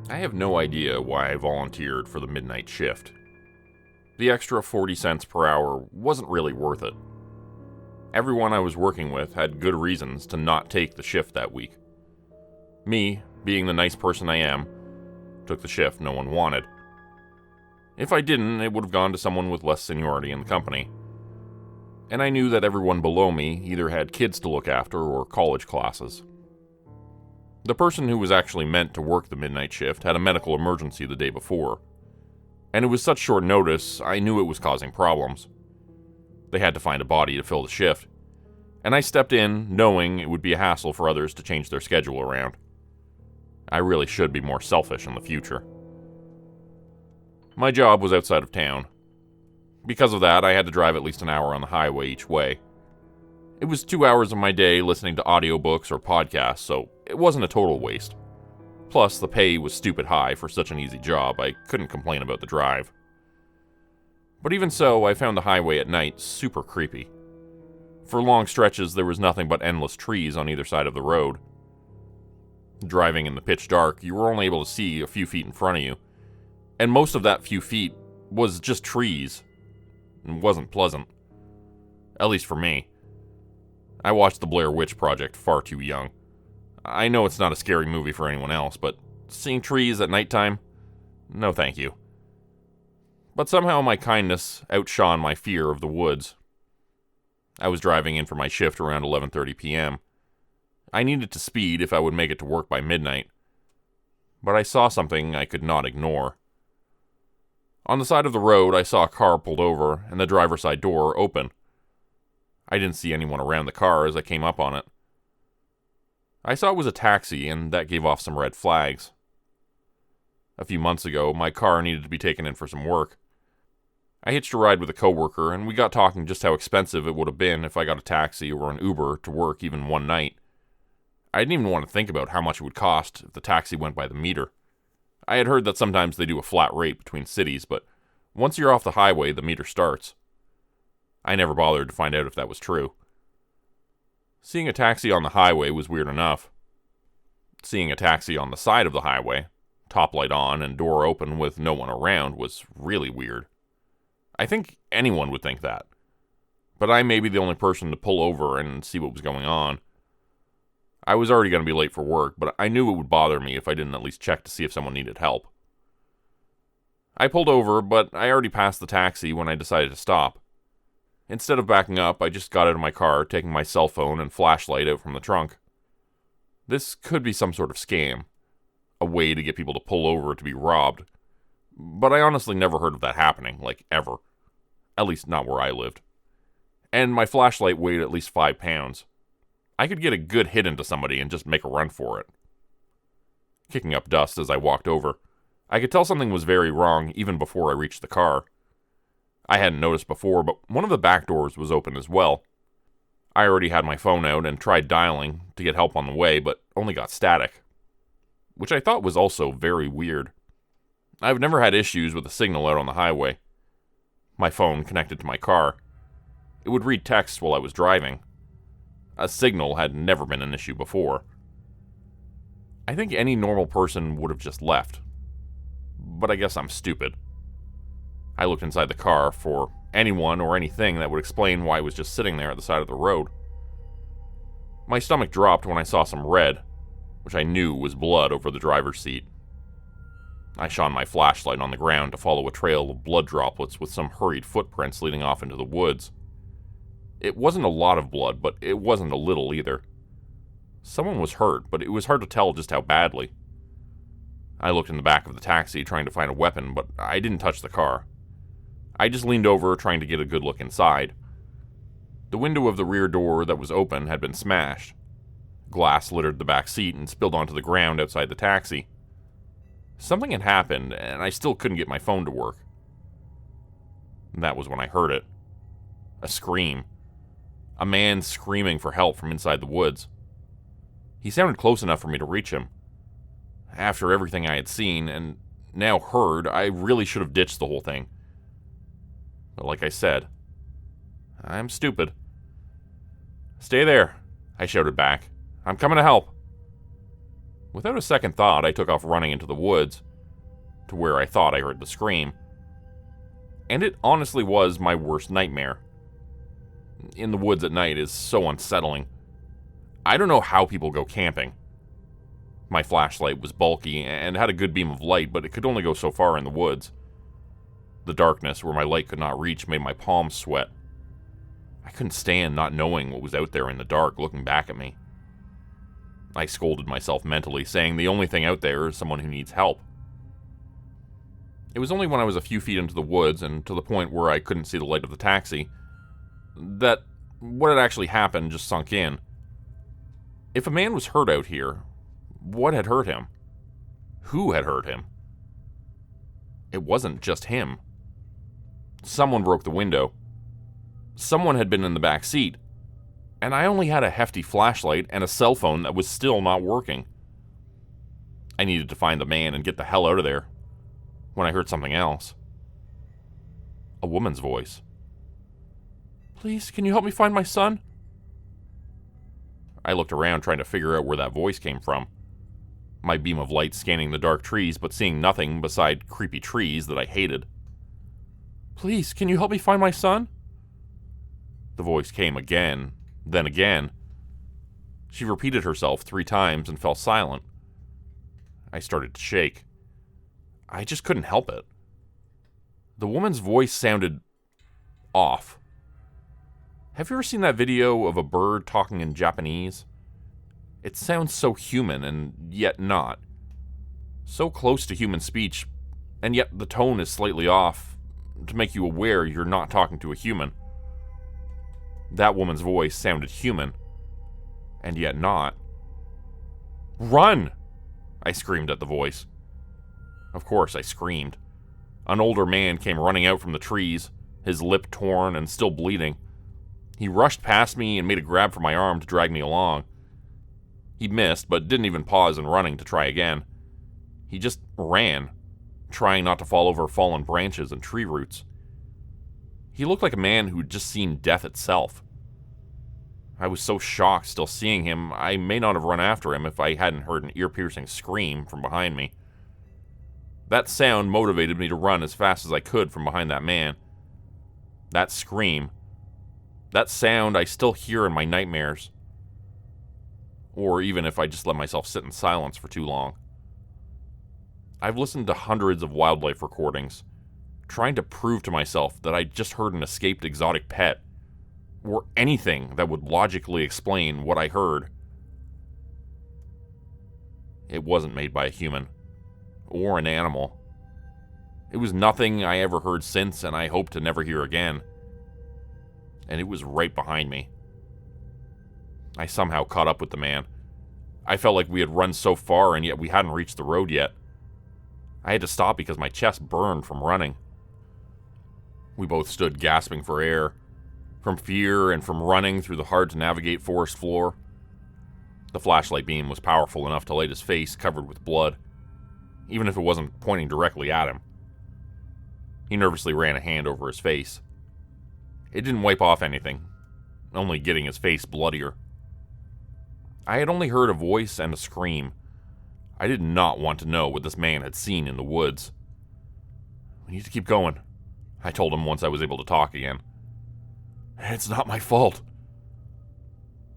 I have no idea why I volunteered for the midnight shift. The extra 40 cents per hour wasn't really worth it. Everyone I was working with had good reasons to not take the shift that week. Me, being the nice person I am, took the shift no one wanted. If I didn't, it would have gone to someone with less seniority in the company. And I knew that everyone below me either had kids to look after or college classes. The person who was actually meant to work the midnight shift had a medical emergency the day before, and it was such short notice I knew it was causing problems. They had to find a body to fill the shift, and I stepped in knowing it would be a hassle for others to change their schedule around. I really should be more selfish in the future. My job was outside of town. Because of that, I had to drive at least an hour on the highway each way. It was 2 hours of my day listening to audiobooks or podcasts, so it wasn't a total waste. Plus, the pay was stupid high for such an easy job, I couldn't complain about the drive. But even so, I found the highway at night super creepy. For long stretches, there was nothing but endless trees on either side of the road. Driving in the pitch dark, you were only able to see a few feet in front of you, and most of that few feet was just trees. It wasn't pleasant. At least for me. I watched the Blair Witch Project far too young. I know it's not a scary movie for anyone else, but seeing trees at nighttime? No thank you. But somehow my kindness outshone my fear of the woods. I was driving in for my shift around 11:30 p.m. I needed to speed if I would make it to work by midnight. But I saw something I could not ignore. On the side of the road, I saw a car pulled over and the driver's side door open. I didn't see anyone around the car as I came up on it. I saw it was a taxi, and that gave off some red flags. A few months ago, my car needed to be taken in for some work. I hitched a ride with a coworker, and we got talking just how expensive it would have been if I got a taxi or an Uber to work even one night. I didn't even want to think about how much it would cost if the taxi went by the meter. I had heard that sometimes they do a flat rate between cities, but once you're off the highway, the meter starts. I never bothered to find out if that was true. Seeing a taxi on the highway was weird enough. Seeing a taxi on the side of the highway, top light on and door open with no one around, was really weird. I think anyone would think that. But I may be the only person to pull over and see what was going on. I was already going to be late for work, but I knew it would bother me if I didn't at least check to see if someone needed help. I pulled over, but I already passed the taxi when I decided to stop. Instead of backing up, I just got out of my car, taking my cell phone and flashlight out from the trunk. This could be some sort of scam, a way to get people to pull over to be robbed. But I honestly never heard of that happening, like ever. At least not where I lived. And my flashlight weighed at least 5 pounds. I could get a good hit into somebody and just make a run for it. Kicking up dust as I walked over, I could tell something was very wrong even before I reached the car. I hadn't noticed before, but one of the back doors was open as well. I already had my phone out and tried dialing to get help on the way, but only got static, which I thought was also very weird. I've never had issues with a signal out on the highway. My phone connected to my car. It would read text while I was driving. A signal had never been an issue before. I think any normal person would have just left. But I guess I'm stupid. I looked inside the car for anyone or anything that would explain why it was just sitting there at the side of the road. My stomach dropped when I saw some red, which I knew was blood over the driver's seat. I shone my flashlight on the ground to follow a trail of blood droplets with some hurried footprints leading off into the woods. It wasn't a lot of blood, but it wasn't a little either. Someone was hurt, but it was hard to tell just how badly. I looked in the back of the taxi trying to find a weapon, but I didn't touch the car. I just leaned over trying to get a good look inside. The window of the rear door that was open had been smashed. Glass littered the back seat and spilled onto the ground outside the taxi. Something had happened, and I still couldn't get my phone to work. That was when I heard it. A scream. A man screaming for help from inside the woods. He sounded close enough for me to reach him. After everything I had seen, and now heard, I really should have ditched the whole thing. But like I said, I'm stupid. "Stay there," I shouted back. "I'm coming to help." Without a second thought, I took off running into the woods, to where I thought I heard the scream. And it honestly was my worst nightmare. In the woods at night is so unsettling. I don't know how people go camping. My flashlight was bulky and had a good beam of light, but it could only go so far in the woods. The darkness where my light could not reach made my palms sweat. I couldn't stand not knowing what was out there in the dark looking back at me. I scolded myself mentally, saying the only thing out there is someone who needs help. It was only when I was a few feet into the woods and to the point where I couldn't see the light of the taxi that what had actually happened just sunk in. If a man was hurt out here, what had hurt him? Who had hurt him? It wasn't just him. Someone broke the window. Someone had been in the back seat, and I only had a hefty flashlight and a cell phone that was still not working. I needed to find the man and get the hell out of there, when I heard something else. A woman's voice. "Please, can you help me find my son?" I looked around trying to figure out where that voice came from. My beam of light scanning the dark trees, but seeing nothing beside creepy trees that I hated. "Please, can you help me find my son?" The voice came again, then again. She repeated herself 3 times and fell silent. I started to shake. I just couldn't help it. The woman's voice sounded off. Have you ever seen that video of a bird talking in Japanese? It sounds so human and yet not. So close to human speech, and yet the tone is slightly off to make you aware you're not talking to a human. That woman's voice sounded human, and yet not. "Run!" I screamed at the voice. Of course I screamed. An older man came running out from the trees, his lip torn and still bleeding. He rushed past me and made a grab for my arm to drag me along. He missed, but didn't even pause in running to try again. He just ran, trying not to fall over fallen branches and tree roots. He looked like a man who'd just seen death itself. I was so shocked still seeing him, I may not have run after him if I hadn't heard an ear-piercing scream from behind me. That sound motivated me to run as fast as I could from behind that man. That scream, that sound I still hear in my nightmares. Or even if I just let myself sit in silence for too long. I've listened to hundreds of wildlife recordings, trying to prove to myself that I just heard an escaped exotic pet, or anything that would logically explain what I heard. It wasn't made by a human, or an animal. It was nothing I ever heard since, and I hope to never hear again. And it was right behind me. I somehow caught up with the man. I felt like we had run so far, and yet we hadn't reached the road yet. I had to stop because my chest burned from running. We both stood gasping for air, from fear and from running through the hard-to-navigate forest floor. The flashlight beam was powerful enough to light his face covered with blood, even if it wasn't pointing directly at him. He nervously ran a hand over his face. It didn't wipe off anything, only getting his face bloodier. I had only heard a voice and a scream. I did not want to know what this man had seen in the woods. "We need to keep going," I told him once I was able to talk again. "It's not my fault."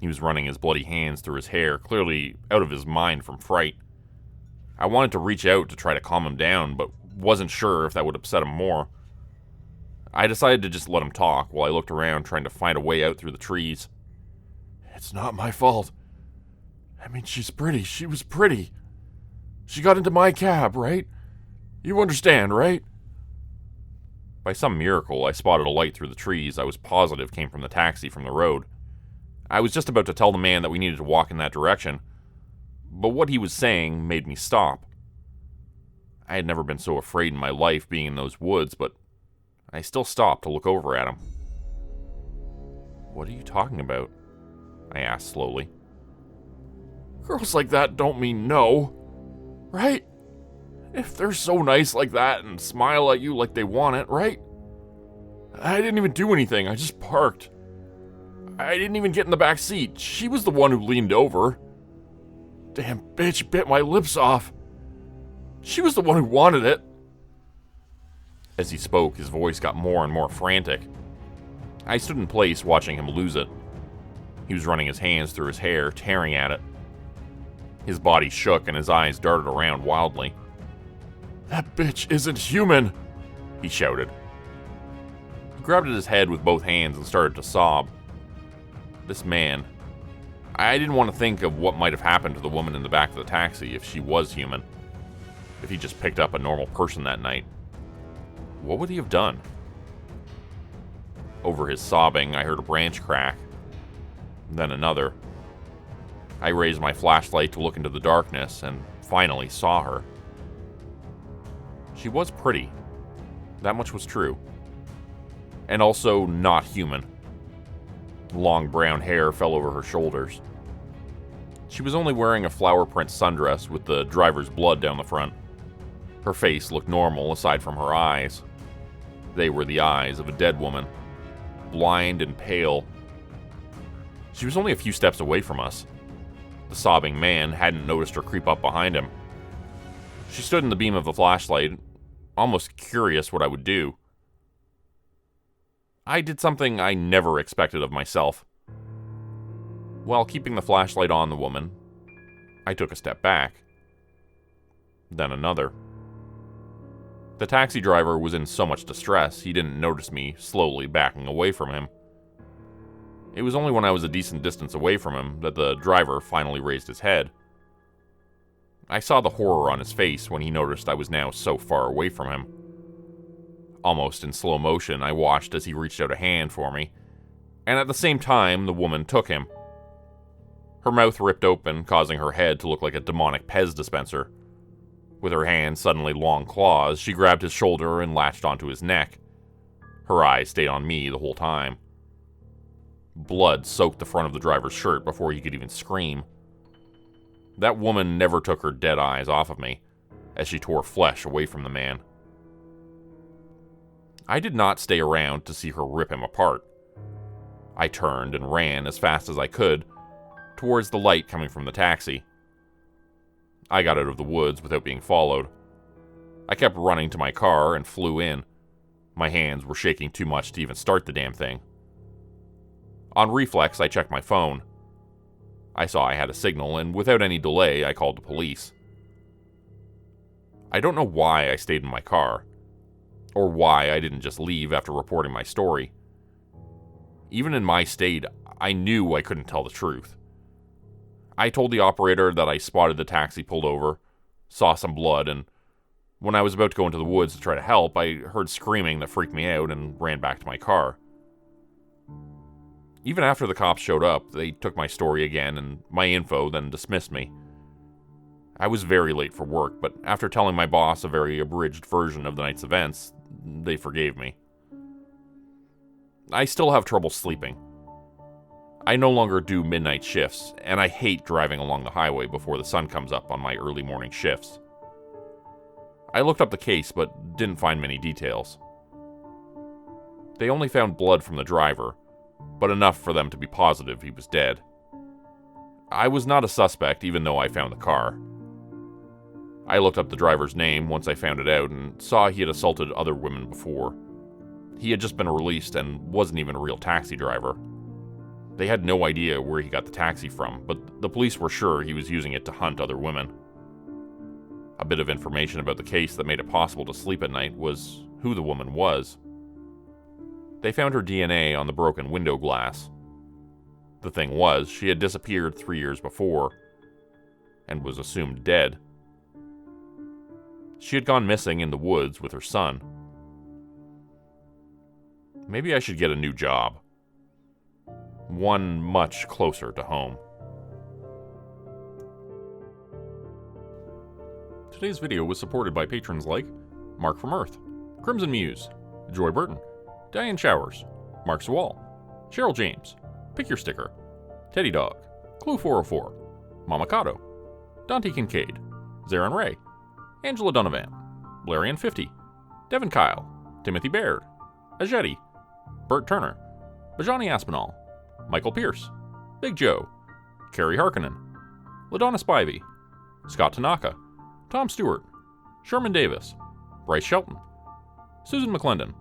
He was running his bloody hands through his hair, clearly out of his mind from fright. I wanted to reach out to try to calm him down, but wasn't sure if that would upset him more. I decided to just let him talk while I looked around trying to find a way out through the trees. "It's not my fault. I mean, she's pretty. She was pretty. She got into my cab, right? You understand, right?" By some miracle, I spotted a light through the trees I was positive came from the taxi from the road. I was just about to tell the man that we needed to walk in that direction, but what he was saying made me stop. I had never been so afraid in my life being in those woods, but I still stopped to look over at him. "What are you talking about?" I asked slowly. "Girls like that don't mean no, right? If they're so nice like that and smile at you like they want it, right? I didn't even do anything, I just parked. I didn't even get in the back seat. She was the one who leaned over. damn bitch bit my lips off. She was the one who wanted it." As he spoke, his voice got more and more frantic. I stood in place watching him lose it. He was running his hands through his hair, tearing at it. His body shook and his eyes darted around wildly. "That bitch isn't human," he shouted. He grabbed at his head with both hands and started to sob. This man. I didn't want to think of what might have happened to the woman in the back of the taxi if she was human. If he just picked up a normal person that night. What would he have done? Over his sobbing, I heard a branch crack. Then another. I raised my flashlight to look into the darkness and finally saw her. She was pretty. That much was true. And also not human. Long brown hair fell over her shoulders. She was only wearing a flower print sundress with the driver's blood down the front. Her face looked normal aside from her eyes. They were the eyes of a dead woman, blind and pale. She was only a few steps away from us. The sobbing man hadn't noticed her creep up behind him. She stood in the beam of the flashlight, almost curious what I would do. I did something I never expected of myself. While keeping the flashlight on the woman, I took a step back. Then another. The taxi driver was in so much distress he didn't notice me slowly backing away from him. It was only when I was a decent distance away from him that the driver finally raised his head. I saw the horror on his face when he noticed I was now so far away from him. Almost in slow motion, I watched as he reached out a hand for me, and at the same time, the woman took him. Her mouth ripped open, causing her head to look like a demonic Pez dispenser. With her hands suddenly long claws, she grabbed his shoulder and latched onto his neck. Her eyes stayed on me the whole time. Blood soaked the front of the driver's shirt before he could even scream. That woman never took her dead eyes off of me, as she tore flesh away from the man. I did not stay around to see her rip him apart. I turned and ran as fast as I could towards the light coming from the taxi. I got out of the woods without being followed. I kept running to my car and flew in. My hands were shaking too much to even start the damn thing. On reflex, I checked my phone. I saw I had a signal, and without any delay, I called the police. I don't know why I stayed in my car, or why I didn't just leave after reporting my story. Even in my state, I knew I couldn't tell the truth. I told the operator that I spotted the taxi pulled over, saw some blood, and when I was about to go into the woods to try to help, I heard screaming that freaked me out and ran back to my car. Even after the cops showed up, they took my story again and my info, then dismissed me. I was very late for work, but after telling my boss a very abridged version of the night's events, they forgave me. I still have trouble sleeping. I no longer do midnight shifts, and I hate driving along the highway before the sun comes up on my early morning shifts. I looked up the case, but didn't find many details. They only found blood from the driver, but enough for them to be positive he was dead. I was not a suspect, even though I found the car. I looked up the driver's name once I found it out and saw he had assaulted other women before. He had just been released and wasn't even a real taxi driver. They had no idea where he got the taxi from, but the police were sure he was using it to hunt other women. A bit of information about the case that made it possible to sleep at night was who the woman was. They found her DNA on the broken window glass. The thing was, she had disappeared 3 years before, and was assumed dead. She had gone missing in the woods with her son. Maybe I should get a new job. One much closer to home. Today's video was supported by patrons like Mark from Earth, Crimson Muse, Joy Burton, Diane Showers, Mark Sewall, Cheryl James, Pick Your Sticker, Teddy Dog, Clue404, Mama Cotto, Dante Kincaid, Zarin Ray, Angela Donovan, Blarian50, Devin Kyle, Timothy Baird, Ajeti, Bert Turner, Bajani Aspinall, Michael Pierce, Big Joe, Carrie Harkonnen, LaDonna Spivey, Scott Tanaka, Tom Stewart, Sherman Davis, Bryce Shelton, Susan McClendon,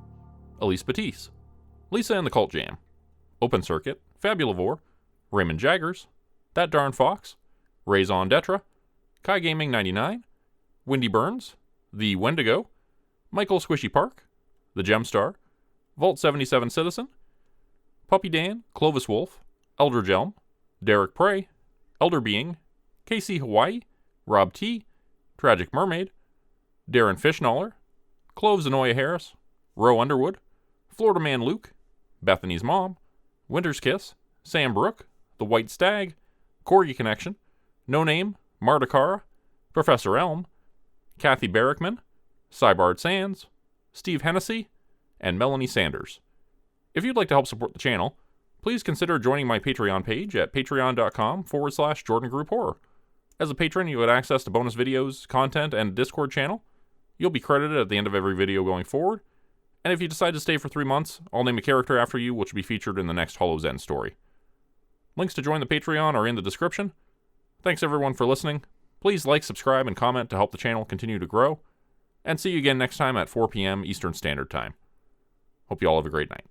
Elise Batiste, Lisa and the Cult Jam, Open Circuit, Fabulavore, Raymond Jaggers, That Darn Fox, Raison Detra, Kai Gaming 99, Wendy Burns, The Wendigo, Michael Squishy Park, The Gemstar, Vault 77 Citizen, Puppy Dan, Clovis Wolf, Eldridge Elm, Derek Prey, Elder Being, KC Hawaii, Rob T, Tragic Mermaid, Darren Fishnaller, Cloves Anoya Harris, Roe Underwood, Florida Man Luke, Bethany's Mom, Winter's Kiss, Sam Brook, The White Stag, Corgi Connection, No Name, Marta Cara, Professor Elm, Kathy Barrickman, Cybard Sands, Steve Hennessy, and Melanie Sanders. If you'd like to help support the channel, please consider joining my Patreon page at patreon.com/Jordan Group Horror. As a patron, you get access to bonus videos, content, and a Discord channel. You'll be credited at the end of every video going forward. And if you decide to stay for 3 months, I'll name a character after you, which will be featured in the next Hollow's End story. Links to join the Patreon are in the description. Thanks everyone for listening. Please like, subscribe, and comment to help the channel continue to grow. And see you again next time at 4 p.m. Eastern Standard Time. Hope you all have a great night.